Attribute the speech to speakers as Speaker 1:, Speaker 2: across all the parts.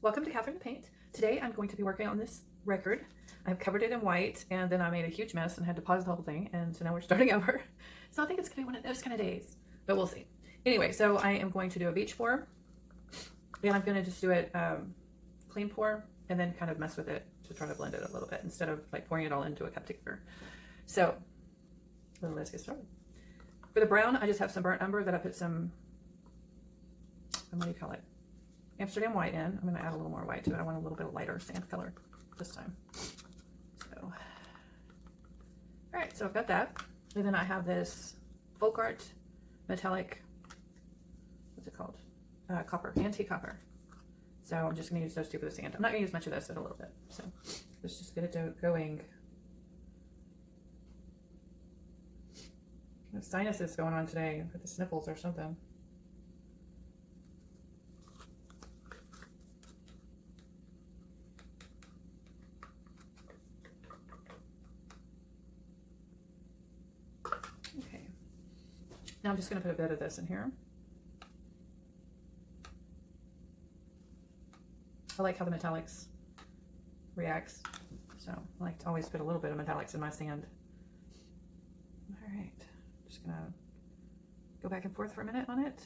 Speaker 1: Welcome to Catherine the Paint. Today I'm going to be working on this record. I've covered it in white and then I made a huge mess and had to pause the whole thing, and so now we're starting over. So I think it's gonna be one of those kind of days, but we'll see. Anyway, so I am going to do a beach pour, and I'm gonna just do it clean pour and then kind of mess with it to try to blend it a little bit instead of like pouring it all into a cup together. So let's get started. For the brown, I just have some burnt umber that I put some, what do you call it? Amsterdam white in. I'm going to add a little more white to it. I want a little bit of lighter sand color this time. So, all right, so I've got that. And then I have this Folk Art metallic, what's it called? Copper, antique copper. So I'm just going to use those two for the sand. I'm not going to use much of this, but a little bit. So let's just get it going. I have sinuses going on today with the sniffles or something. Okay, now I'm just going to put a bit of this in here. I like how the metallics reacts, so I like to always put a little bit of metallics in my sand. All right, just going to go back and forth for a minute on it.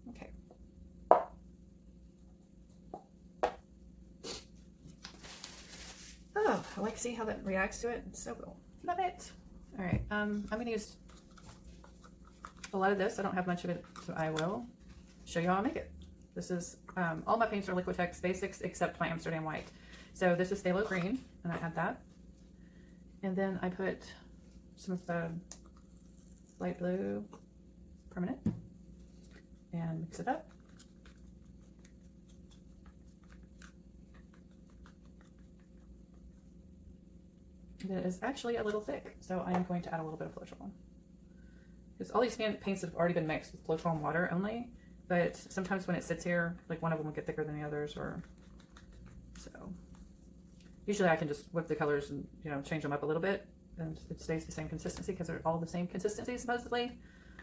Speaker 1: Okay. Oh, I like to see how that reacts to it. It's so cool. Love it. All right, I'm going to use a lot of this. I don't have much of it, so I will show you how I make it. This is, all my paints are Liquitex Basics except my Amsterdam White. So this is phthalo green, and I add that. And then I put some of the light blue permanent and mix it up. It is actually a little thick, so I am going to add a little bit of Floetrol. Because all these paints have already been mixed with Floetrol and water only, but sometimes when it sits here, like one of them will get thicker than the others, or so. Usually I can just whip the colors and, you know, change them up a little bit, and it stays the same consistency because they're all the same consistency supposedly,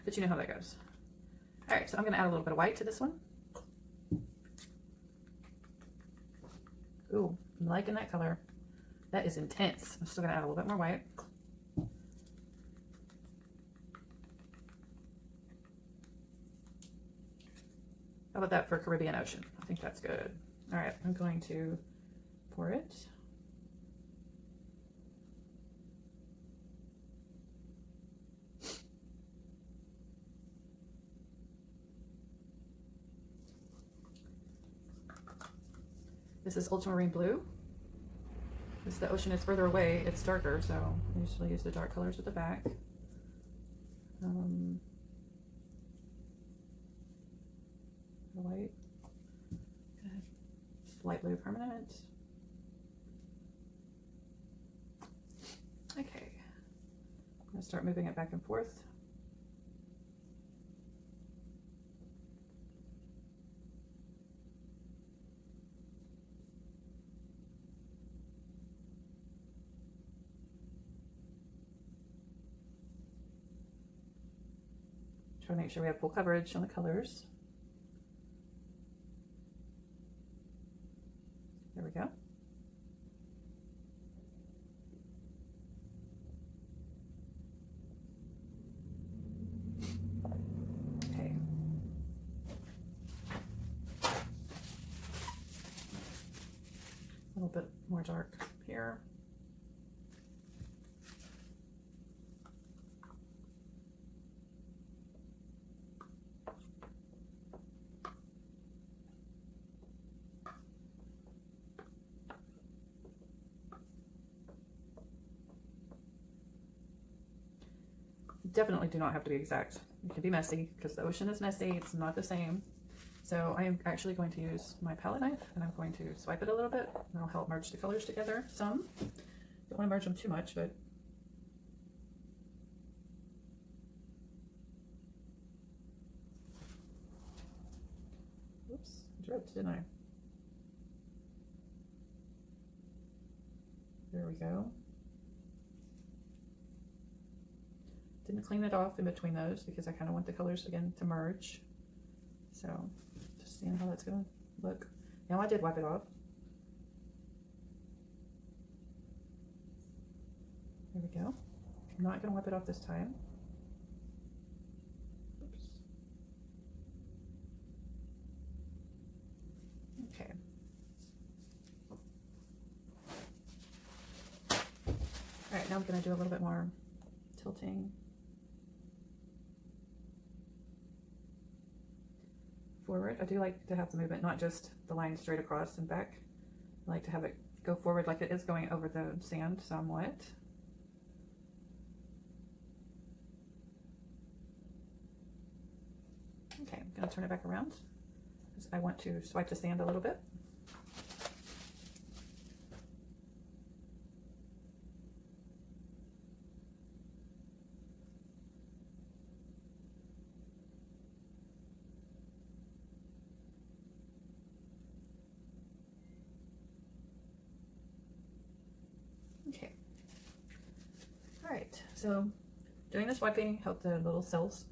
Speaker 1: but you know how that goes. All right, so I'm going to add a little bit of white to this one. Ooh, I'm liking that color. That is intense. I'm still going to add a little bit more white. How about that for Caribbean Ocean? I think that's good. All right, I'm going to pour it. This is ultramarine blue. As the ocean is further away, it's darker, so I usually use the dark colors at the back. White, light blue permanent. Okay, I'm gonna start moving it back and forth. Try to make sure we have full coverage on the colors. There we go. Okay. A little bit more dark here. Definitely do not have to be exact. It can be messy because the ocean is messy. It's not the same. So I am actually going to use my palette knife, and I'm going to swipe it a little bit. That'll help merge the colors together some. Don't want to merge them too much, but oops, I dripped, didn't I? There we go. Didn't clean it off in between those because I kind of want the colors again to merge. So just seeing how that's gonna look. Now I did wipe it off. There we go. I'm not gonna wipe it off this time. Oops. Okay. All right, now I'm gonna do a little bit more tilting forward. I do like to have the movement, not just the line straight across and back. I like to have it go forward like it is going over the sand somewhat. Okay, I'm gonna turn it back around because I want to swipe the sand a little bit. Okay. All right, so doing this wiping helped the little cells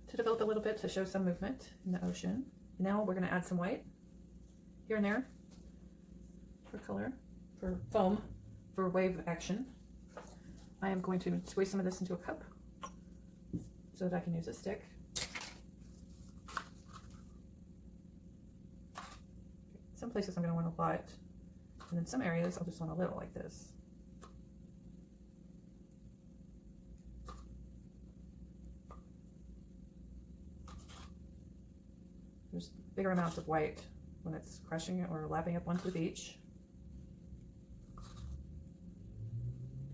Speaker 1: to develop a little bit, to show some movement in the ocean. Now we're going to add some white here and there for color, for foam, for wave action. I am going to squeeze some of this into a cup so that I can use a stick. Some places I'm going to want a lot, and in some areas I'll just want a little like this. There's bigger amounts of white when it's crushing or lapping up onto the beach.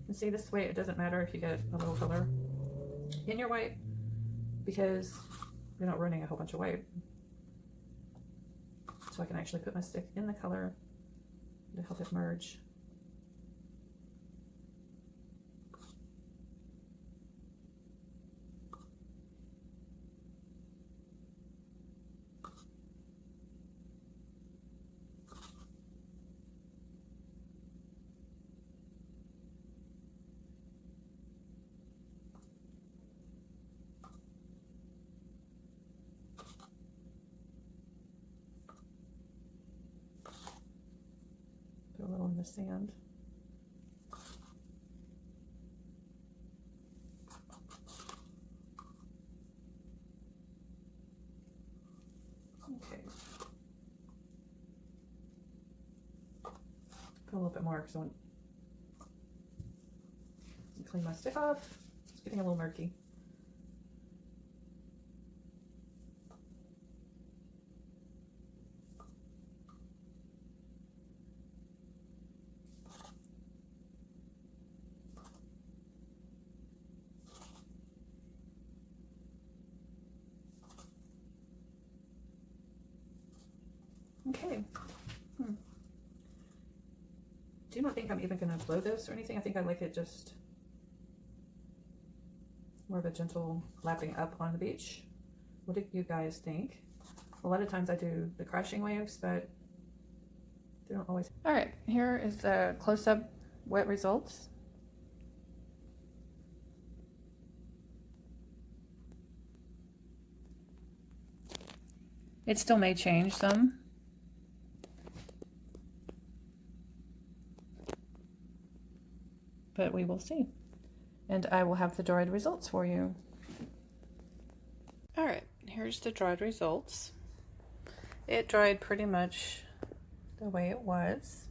Speaker 1: And see, this way it doesn't matter if you get a little color in your white because you're not ruining a whole bunch of white. So I can actually put my stick in the color to help it merge. Put a little in the sand. Okay. Put a little bit more because I want to clean my stick off. It's getting a little murky. Okay. Do not think I'm even going to blow this or anything. I think I like it just more of a gentle lapping up on the beach. What do you guys think? A lot of times I do the crashing waves, but they don't always. All right, here is the close-up wet results. It still may change some. But we will see. And I will have the dried results for you. All right, here's the dried results. It dried pretty much the way it was.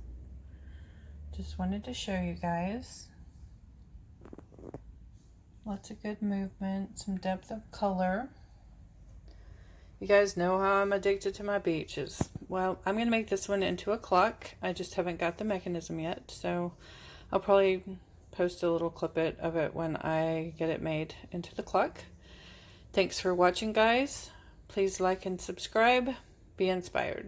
Speaker 1: Just wanted to show you guys. Lots of good movement, some depth of color. You guys know how I'm addicted to my beaches. Well, I'm going to make this one into a clock. I just haven't got the mechanism yet, so I'll probably post a little clip of it when I get it made into the clock. Thanks for watching, guys. Please like and subscribe. Be inspired.